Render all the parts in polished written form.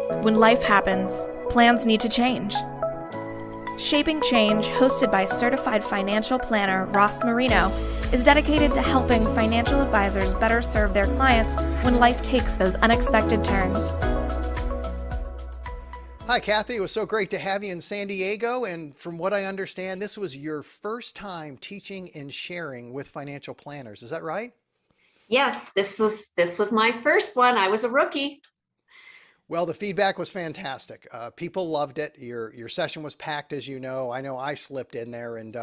When life happens, plans need to change. Shaping Change, hosted by certified financial planner Ross Marino, is dedicated to helping financial advisors better serve their clients when life takes those unexpected turns. Hi, Kathy. It was so great to have you in San Diego. And from what I understand, this was your first time teaching and sharing with financial planners. Is that right? Yes, this was my first one. I was a rookie. Well, the feedback was fantastic. People loved it. Your session was packed, as you know. I know I slipped in there, and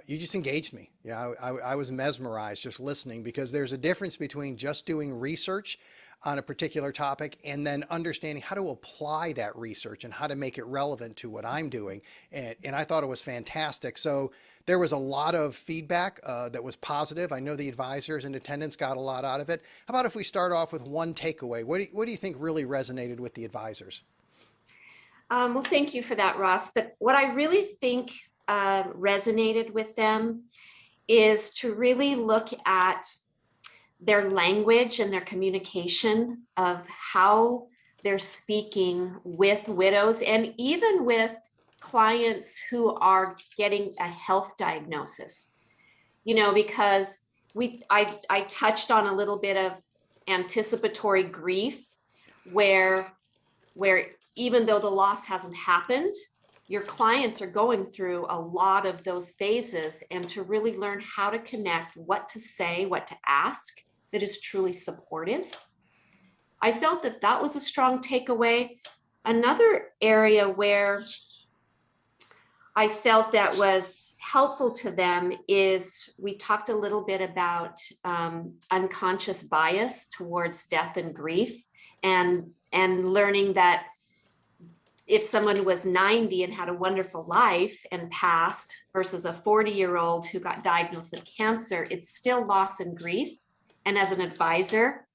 you just engaged me. I was mesmerized just listening, because there's a difference between just doing research on a particular topic and then understanding how to apply that research and how to make it relevant to what I'm doing. And I thought it was fantastic. So there was a lot of feedback that was positive. I know the advisors and attendants got a lot out of it. How about if we start off with one takeaway? What do you think really resonated with the advisors? Well, thank you for that, Ross. But what I really think resonated with them is to really look at their language and their communication of how they're speaking with widows and even with clients who are getting a health diagnosis. Because I touched on a little bit of anticipatory grief where even though the loss hasn't happened, your clients are going through a lot of those phases, and to really learn how to connect, what to say, what to ask that is truly supportive. I felt that was a strong takeaway. Another area where I felt that was helpful to them is we talked a little bit about unconscious bias towards death and grief, and learning that if someone was 90 and had a wonderful life and passed versus a 40-year-old who got diagnosed with cancer, it's still loss and grief. And as an advisor,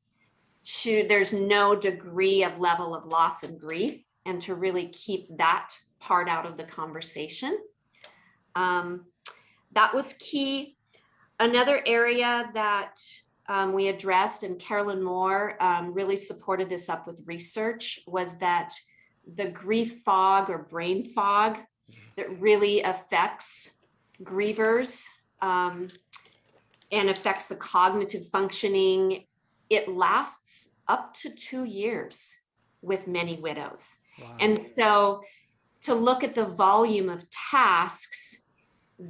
there's no degree of level of loss and grief, and to really keep that part out of the conversation. That was key. Another area that we addressed, and Carolyn Moore really supported this up with research, was that the grief fog or brain fog that really affects grievers and affects the cognitive functioning, it lasts up to 2 years with many widows. Wow. And so to look at the volume of tasks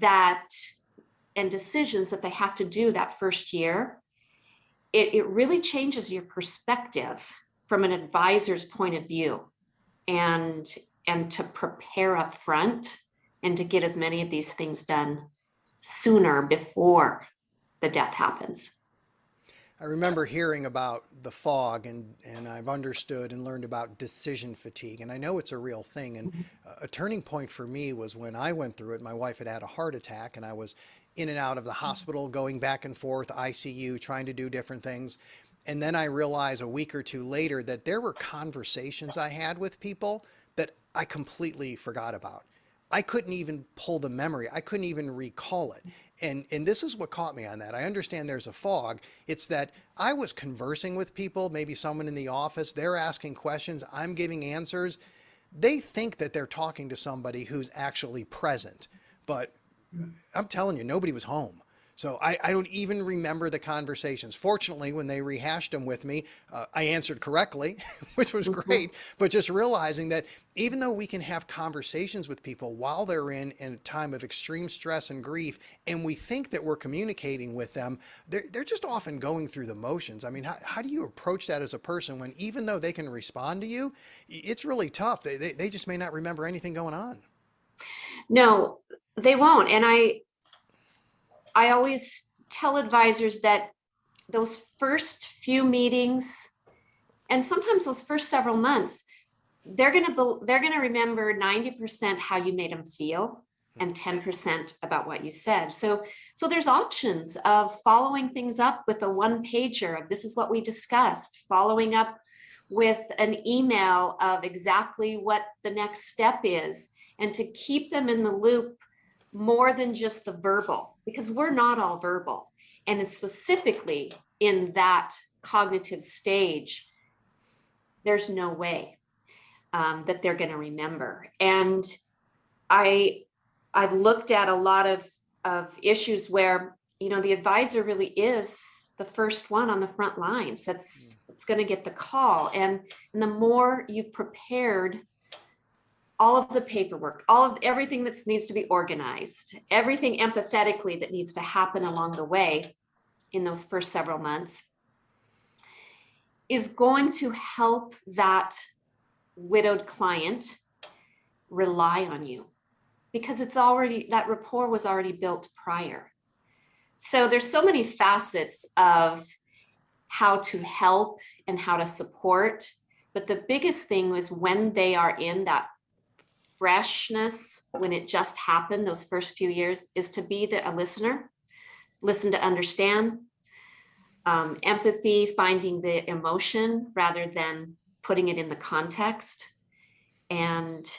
and decisions that they have to do that first year, it really changes your perspective from an advisor's point of view, and to prepare up front and to get as many of these things done sooner before the death happens. I remember hearing about the fog, and I've understood and learned about decision fatigue. And I know it's a real thing. And a turning point for me was when I went through it. My wife had a heart attack, and I was in and out of the hospital, going back and forth, ICU, trying to do different things. And then I realized a week or two later that there were conversations I had with people that I completely forgot about. I couldn't even pull the memory. I couldn't even recall it. And this is what caught me on that. I understand there's a fog. It's that I was conversing with people, maybe someone in the office, they're asking questions, I'm giving answers. They think that they're talking to somebody who's actually present, but I'm telling you, nobody was home. So I don't even remember the conversations. Fortunately, when they rehashed them with me, I answered correctly, which was great. But just realizing that even though we can have conversations with people while they're in a time of extreme stress and grief, and we think that we're communicating with them, they're just often going through the motions. I mean, how do you approach that as a person when, even though they can respond to you, it's really tough. They just may not remember anything going on. No, they won't. And I always tell advisors that those first few meetings, and sometimes those first several months, they're going to remember 90% how you made them feel and 10% about what you said. So there's options of following things up with a one-pager of this is what we discussed, following up with an email of exactly what the next step is, and to keep them in the loop more than just the verbal, because we're not all verbal. And it's specifically in that cognitive stage, there's no way. that they're going to remember. And I've looked at a lot of issues where, the advisor really is the first one on the front lines. That's going to get the call. And the more you've prepared all of the paperwork, everything that needs to be organized, everything empathetically that needs to happen along the way in those first several months, is going to help that widowed client rely on you, because that rapport was already built prior. So there's so many facets of how to help and how to support. But the biggest thing was when they are in that freshness, when it just happened, those first few years, is to be a listener, listen to understand, empathy, finding the emotion rather than putting it in the context, and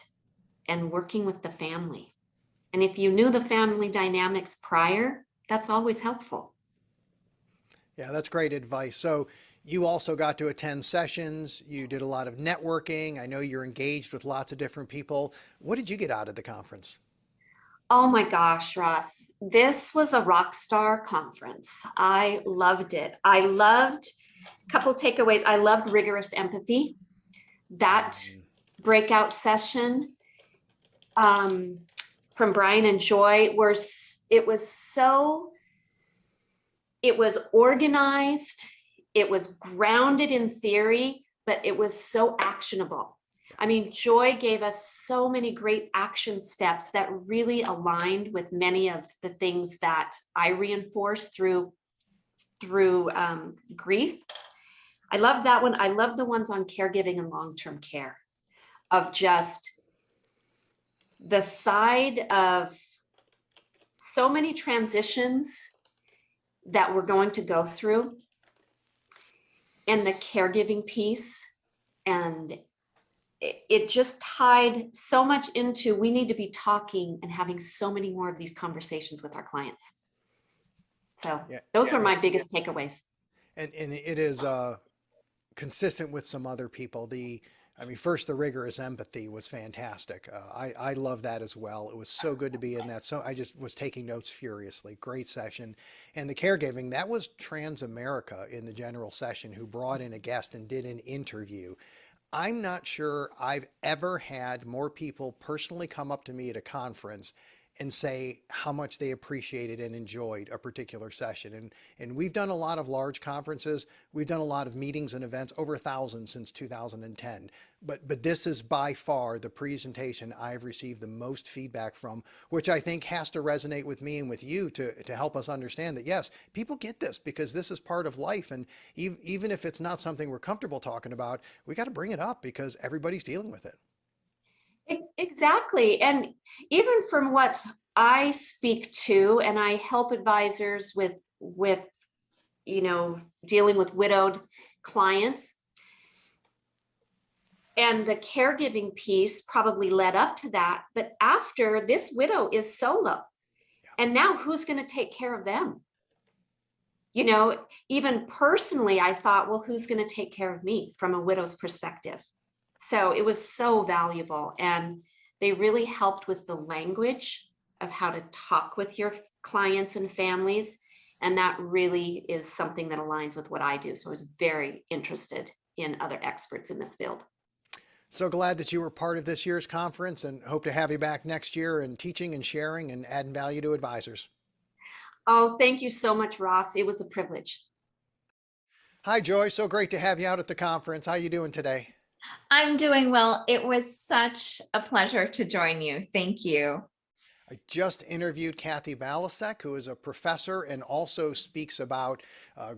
working with the family. And if you knew the family dynamics prior, that's always helpful. Yeah, that's great advice. So you also got to attend sessions. You did a lot of networking. I know you're engaged with lots of different people. What did you get out of the conference? Oh my gosh, Ross, this was a rock star conference. I loved it. I loved a couple takeaways. I loved rigorous empathy. That breakout session from Brian and Joy it was organized, it was grounded in theory, but it was so actionable. I mean, Joy gave us so many great action steps that really aligned with many of the things that I reinforced through grief. I love that one. I love the ones on caregiving and long-term care, of just the side of so many transitions that we're going to go through, and the caregiving piece. And it just tied so much into, we need to be talking and having so many more of these conversations with our clients. So those were my biggest takeaways. And it is consistent with some other people. First, the rigorous empathy was fantastic. I love that as well. It was so good to be in that. So I just was taking notes furiously. Great session. And the caregiving, that was Transamerica in the general session, who brought in a guest and did an interview. I'm not sure I've ever had more people personally come up to me at a conference and say how much they appreciated and enjoyed a particular session. And we've done a lot of large conferences. We've done a lot of meetings and events, over 1,000 since 2010. But this is by far the presentation I've received the most feedback from, which I think has to resonate with me and with you to help us understand that, yes, people get this because this is part of life. And even if it's not something we're comfortable talking about, we got to bring it up because everybody's dealing with it. Exactly. And even from what I speak to, and I help advisors with dealing with widowed clients, and the caregiving piece probably led up to that. But after, this widow is solo. And now who's going to take care of them? Even personally, I thought, well, who's going to take care of me from a widow's perspective? So it was so valuable. And they really helped with the language of how to talk with your clients and families. And that really is something that aligns with what I do. So I was very interested in other experts in this field. So glad that you were part of this year's conference, and hope to have you back next year and teaching and sharing and adding value to advisors. Oh, thank you so much, Ross. It was a privilege. Hi, Joy. So great to have you out at the conference. How are you doing today? I'm doing well. It was such a pleasure to join you. Thank you. I just interviewed Kathi Balasek, who is a professor and also speaks about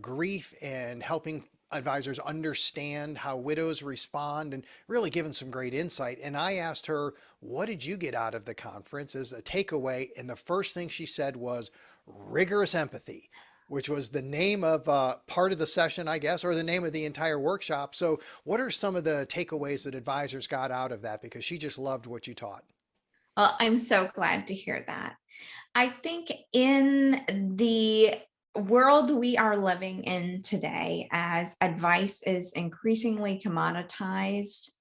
grief and helping advisors understand how widows respond, and really given some great insight. And I asked her, what did you get out of the conference as a takeaway? And the first thing she said was rigorous empathy, which was the name of part of the session, I guess, or the name of the entire workshop. So what are some of the takeaways that advisors got out of that? Because she just loved what you taught. Well, I'm so glad to hear that. I think in the world we are living in today, as advice is increasingly commoditized,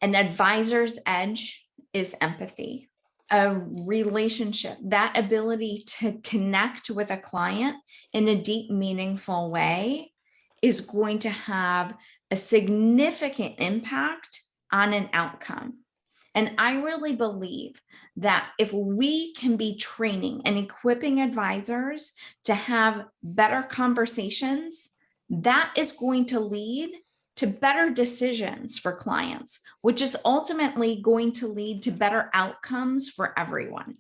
An advisor's edge is empathy. A relationship, that ability to connect with a client in a deep, meaningful way, is going to have a significant impact on an outcome. And I really believe that if we can be training and equipping advisors to have better conversations, that is going to lead to better decisions for clients, which is ultimately going to lead to better outcomes for everyone.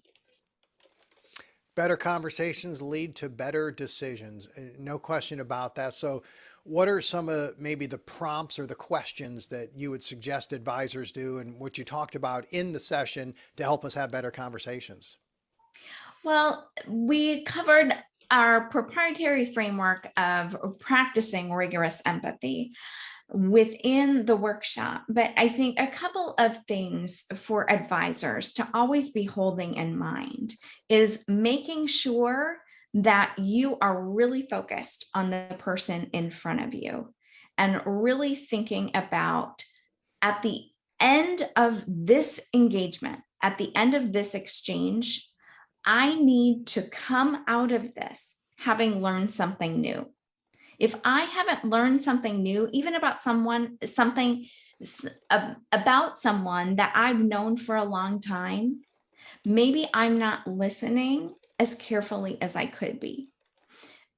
Better conversations lead to better decisions. No question about that. So what are some of maybe the prompts or the questions that you would suggest advisors do and what you talked about in the session to help us have better conversations? Well, we covered our proprietary framework of practicing rigorous empathy within the workshop, but I think a couple of things for advisors to always be holding in mind is making sure that you are really focused on the person in front of you and really thinking about, at the end of this engagement, at the end of this exchange, I need to come out of this having learned something new. If I haven't learned something new, even about about someone that I've known for a long time, maybe I'm not listening as carefully as I could be.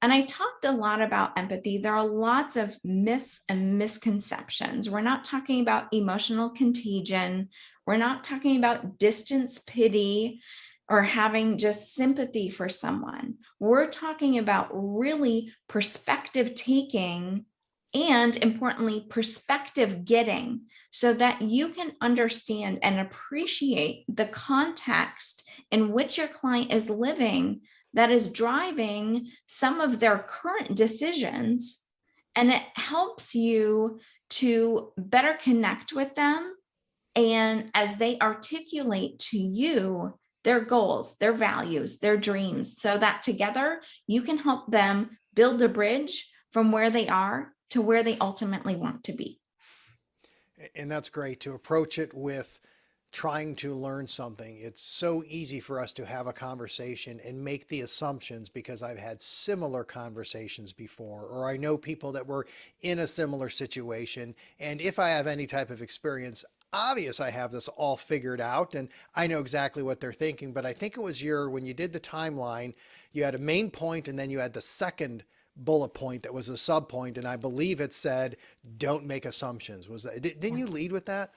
And I talked a lot about empathy. There are lots of myths and misconceptions. We're not talking about emotional contagion. We're not talking about distance pity or having just sympathy for someone. We're talking about really perspective taking and, importantly, perspective getting, so that you can understand and appreciate the context in which your client is living that is driving some of their current decisions. And it helps you to better connect with them, and as they articulate to you their goals, their values, their dreams, so that together you can help them build a bridge from where they are to where they ultimately want to be. And that's great to approach it with trying to learn something. It's so easy for us to have a conversation and make the assumptions because I've had similar conversations before, or I know people that were in a similar situation. And if I have any type of experience, obvious I have this all figured out and I know exactly what they're thinking. But I think it was when you did the timeline, you had a main point and then you had the second bullet point that was a sub point, and I believe it said, don't make assumptions. Was that, didn't you lead with that?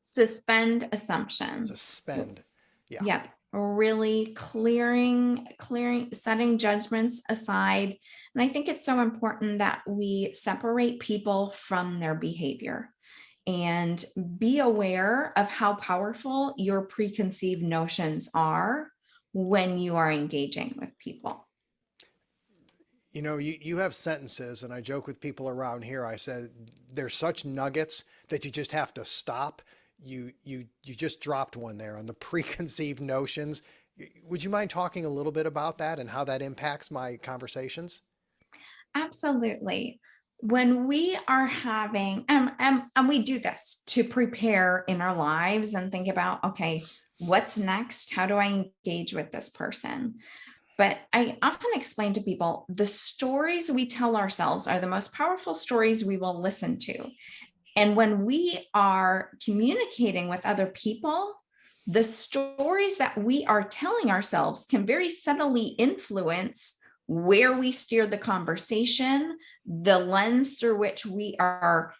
Suspend assumptions. Suspend. Yeah. Yep. Really clearing, setting judgments aside. And I think it's so important that we separate people from their behavior and be aware of how powerful your preconceived notions are when you are engaging with people. You know, you have sentences, and I joke with people around here. I said, there's such nuggets that you just have to stop. You just dropped one there on the preconceived notions. Would you mind talking a little bit about that and how that impacts my conversations? Absolutely. When we are having, and we do this to prepare in our lives and think about, okay, what's next? How do I engage with this person? But I often explain to people, the stories we tell ourselves are the most powerful stories we will listen to. And when we are communicating with other people, the stories that we are telling ourselves can very subtly influence where we steer the conversation, the lens through which we are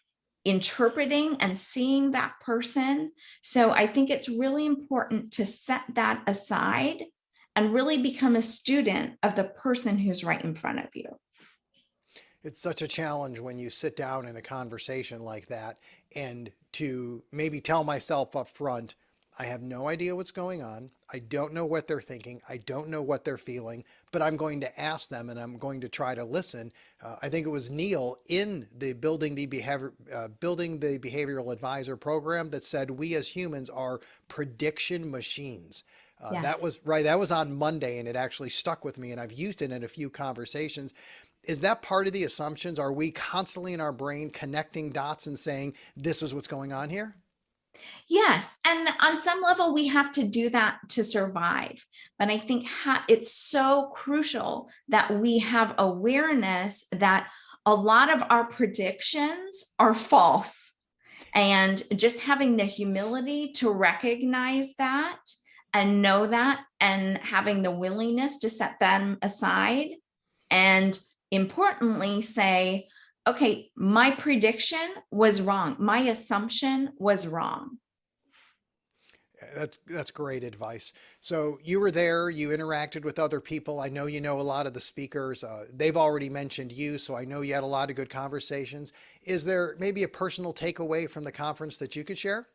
interpreting and seeing that person. So I think it's really important to set that aside and really become a student of the person who's right in front of you. It's such a challenge when you sit down in a conversation like that and to maybe tell myself up front, I have no idea what's going on. I don't know what they're thinking. I don't know what they're feeling, but I'm going to ask them and I'm going to try to listen. I think it was Neil in the Building the Behavioral Advisor program that said we as humans are prediction machines. Yes. That was right. That was on Monday and it actually stuck with me and I've used it in a few conversations. Is that part of the assumptions? Are we constantly in our brain connecting dots and saying, this is what's going on here? Yes. And on some level, we have to do that to survive. But I think it's so crucial that we have awareness that a lot of our predictions are false. And just having the humility to recognize that and know that, and having the willingness to set them aside. And importantly, say, okay, my prediction was wrong. My assumption was wrong. That's great advice. So you were there, you interacted with other people. I know you know a lot of the speakers. They've already mentioned you, so I know you had a lot of good conversations. Is there maybe a personal takeaway from the conference that you could share?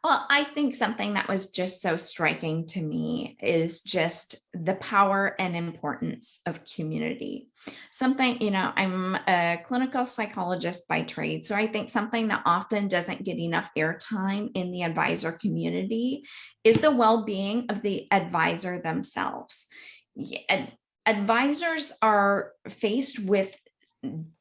Well, I think something that was just so striking to me is just the power and importance of community. Something, I'm a clinical psychologist by trade. So I think something that often doesn't get enough airtime in the advisor community is the well-being of the advisor themselves. Advisors are faced with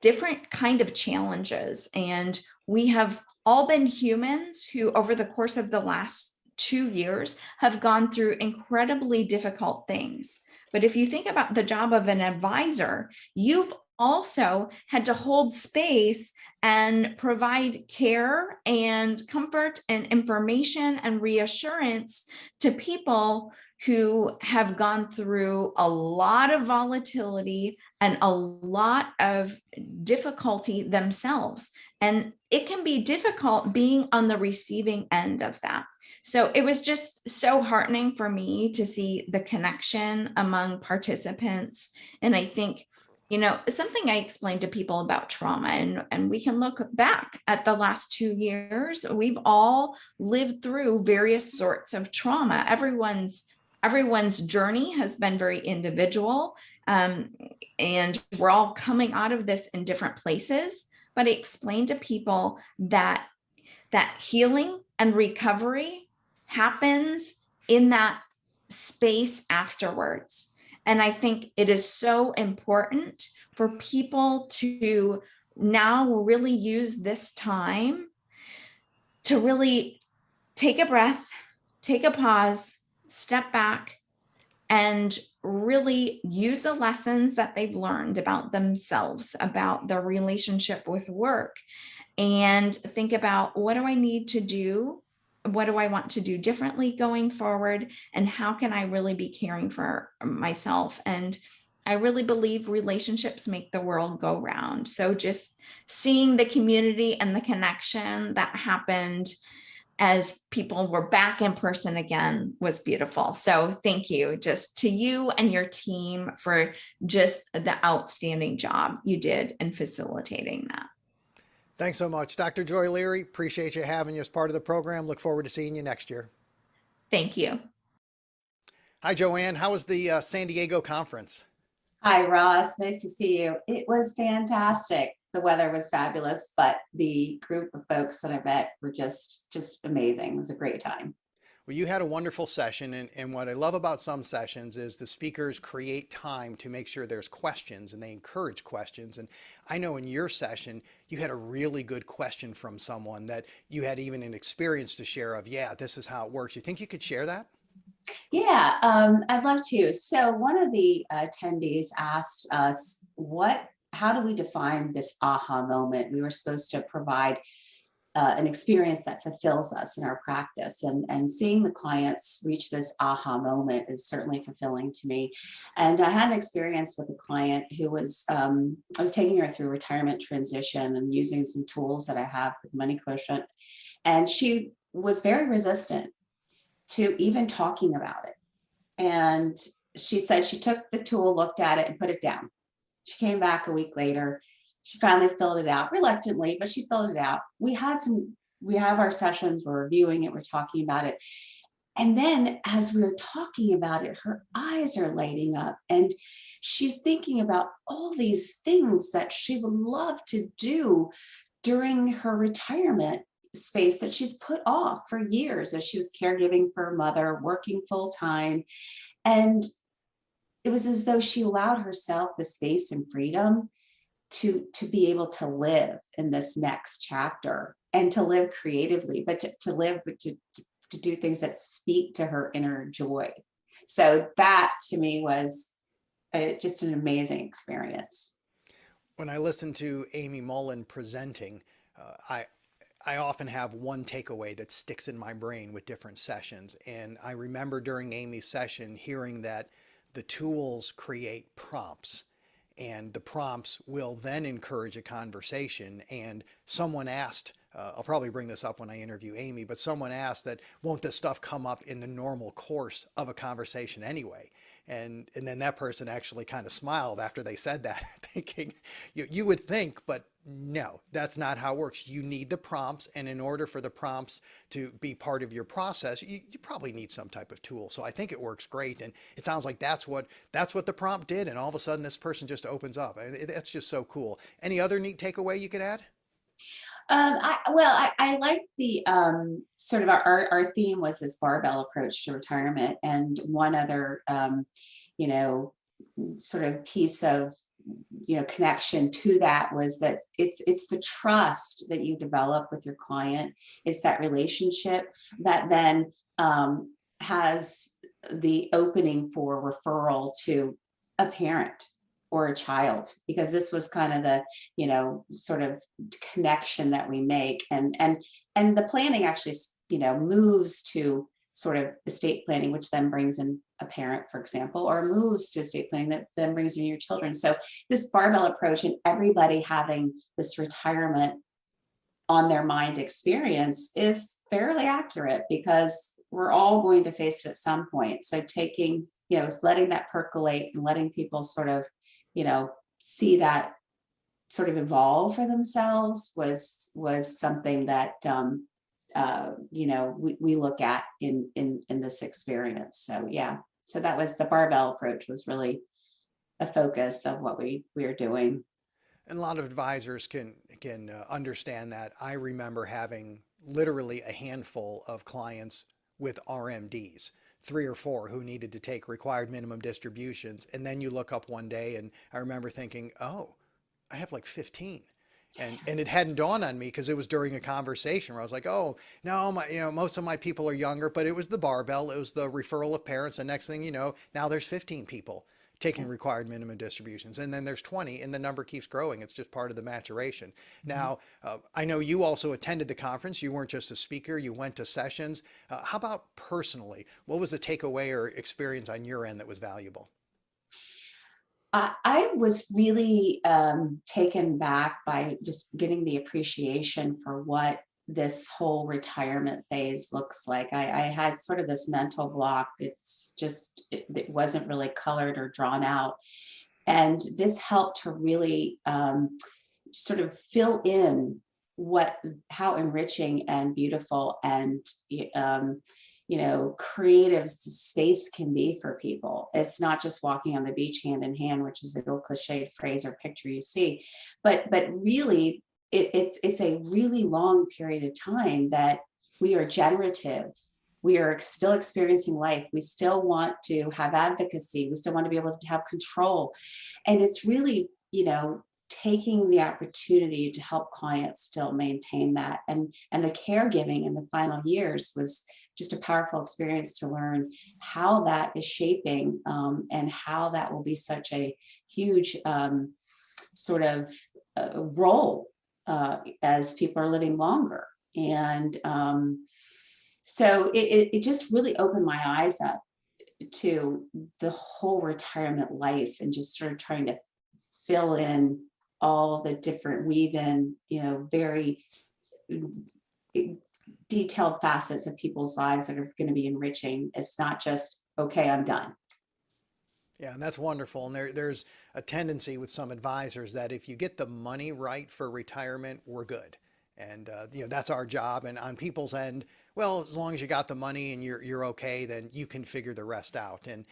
different kind of challenges, and we have all been humans who over the course of the last 2 years have gone through incredibly difficult things. But if you think about the job of an advisor, you've also had to hold space and provide care and comfort and information and reassurance to people who have gone through a lot of volatility and a lot of difficulty themselves. And it can be difficult being on the receiving end of that. So it was just so heartening for me to see the connection among participants. And I think, something I explained to people about trauma, and we can look back at the last 2 years, we've all lived through various sorts of trauma. Everyone's journey has been very individual, and we're all coming out of this in different places. But I explained to people that healing and recovery happens in that space afterwards. And I think it is so important for people to now really use this time to really take a breath, take a pause, step back, and really use the lessons that they've learned about themselves, about their relationship with work, and think about, what do I need to do? What do I want to do differently going forward? And how can I really be caring for myself? And I really believe relationships make the world go round. So just seeing the community and the connection that happened as people were back in person again was beautiful. So thank you just to you and your team for just the outstanding job you did in facilitating that. Thanks so much. Dr. Joy Leary, appreciate you having you as part of the program. Look forward to seeing you next year. Thank you. Hi, Joanne. How was the San Diego conference? Hi, Ross. Nice to see you. It was fantastic. The weather was fabulous, but the group of folks that I met were just amazing. It was a great time. Well, you had a wonderful session, and what I love about some sessions is the speakers create time to make sure there's questions, and they encourage questions. And I know in your session, you had a really good question from someone that you had even an experience to share of, yeah, this is how it works. You think you could share that? Yeah, I'd love to. So one of the attendees asked us, how do we define this aha moment? We were supposed to provide an experience that fulfills us in our practice, and seeing the clients reach this aha moment is certainly fulfilling to me. And I had an experience with a client who was, I was taking her through retirement transition and using some tools that I have with Money Quotient. And she was very resistant to even talking about it. And she said she took the tool, looked at it, and put it down. She came back a week later. She finally filled it out reluctantly, but she filled it out. We have our sessions, we're reviewing it, we're talking about it. And then as we're talking about it, her eyes are lighting up, and she's thinking about all these things that she would love to do during her retirement space that she's put off for years as she was caregiving for her mother, working full time. And it was as though she allowed herself the space and freedom to be able to live in this next chapter and to live creatively, but to live, to do things that speak to her inner joy. So that to me was just an amazing experience. When I listen to Amy Mullen presenting, I often have one takeaway that sticks in my brain with different sessions. And I remember during Amy's session hearing that the tools create prompts, and the prompts will then encourage a conversation. And someone asked, I'll probably bring this up when I interview Amy, but someone asked that, won't this stuff come up in the normal course of a conversation anyway? And then that person actually kind of smiled after they said that, thinking, you would think, but no, that's not how it works. You need the prompts, and in order for the prompts to be part of your process, you probably need some type of tool. So I think it works great, and it sounds like that's what the prompt did, and all of a sudden this person just opens up. That's just so cool. Any other neat takeaway you could add? I like the sort of our theme was this barbell approach to retirement, and one other sort of piece of connection to that was that it's the trust that you develop with your client. It's that relationship that then has the opening for referral to a parent or a child, because this was kind of the sort of connection that we make, and the planning actually moves to sort of estate planning, which then brings in a parent, for example, or moves to estate planning that then brings in your children. So this barbell approach and everybody having this retirement on their mind experience is fairly accurate, because we're all going to face it at some point. So taking, letting that percolate and letting people sort of, see that sort of evolve for themselves was something that, we look at in this experience. So, yeah. So that was the barbell approach, was really a focus of what we are doing. And a lot of advisors can understand that. I remember having literally a handful of clients with RMDs, 3 or 4 who needed to take required minimum distributions. And then you look up one day, and I remember thinking, oh, I have like 15. And it hadn't dawned on me, because it was during a conversation where I was like, oh, no, most of my people are younger, but it was the barbell, it was the referral of parents. And next thing you know, now there's 15 people taking required minimum distributions, and then there's 20, and the number keeps growing. It's just part of the maturation. Now, I know you also attended the conference. You weren't just a speaker, you went to sessions. How about personally? What was the takeaway or experience on your end that was valuable? I was really taken back by just getting the appreciation for what this whole retirement phase looks like. I had sort of this mental block. It's just, it wasn't really colored or drawn out. And this helped to really sort of fill in how enriching and beautiful and creative space can be for people. It's not just walking on the beach hand in hand, which is the old cliched phrase or picture you see, but really it's a really long period of time that we are generative. We are still experiencing life. We still want to have advocacy. We still want to be able to have control. And it's really, taking the opportunity to help clients still maintain that. And the caregiving in the final years was just a powerful experience to learn how that is shaping and how that will be such a huge sort of role as people are living longer. And so it just really opened my eyes up to the whole retirement life, and just sort of trying to fill in all the different weave in, very detailed facets of people's lives that are going to be enriching. It's not just, okay, I'm done. Yeah, and that's wonderful. And there's a tendency with some advisors that if you get the money right for retirement, we're good. And that's our job. And on people's end, well, as long as you got the money and you're okay, then you can figure the rest out. And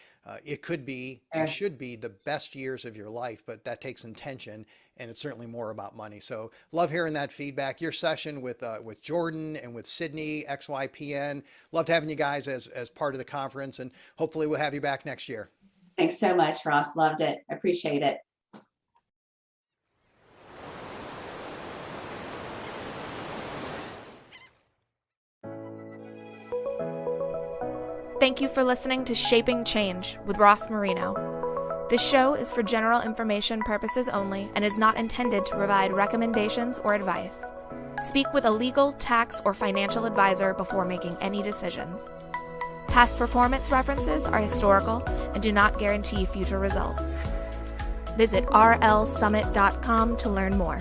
it could be and should be the best years of your life, but that takes intention, and it's certainly more about money. So love hearing that feedback. Your session with Jordan and with Sydney, XYPN. Loved having you guys as part of the conference, and hopefully we'll have you back next year. Thanks so much, Ross. Loved it. Appreciate it. Thank you for listening to Shaping Change with Ross Marino. This show is for general information purposes only and is not intended to provide recommendations or advice. Speak with a legal, tax, or financial advisor before making any decisions. Past performance references are historical and do not guarantee future results. Visit rlsummit.com to learn more.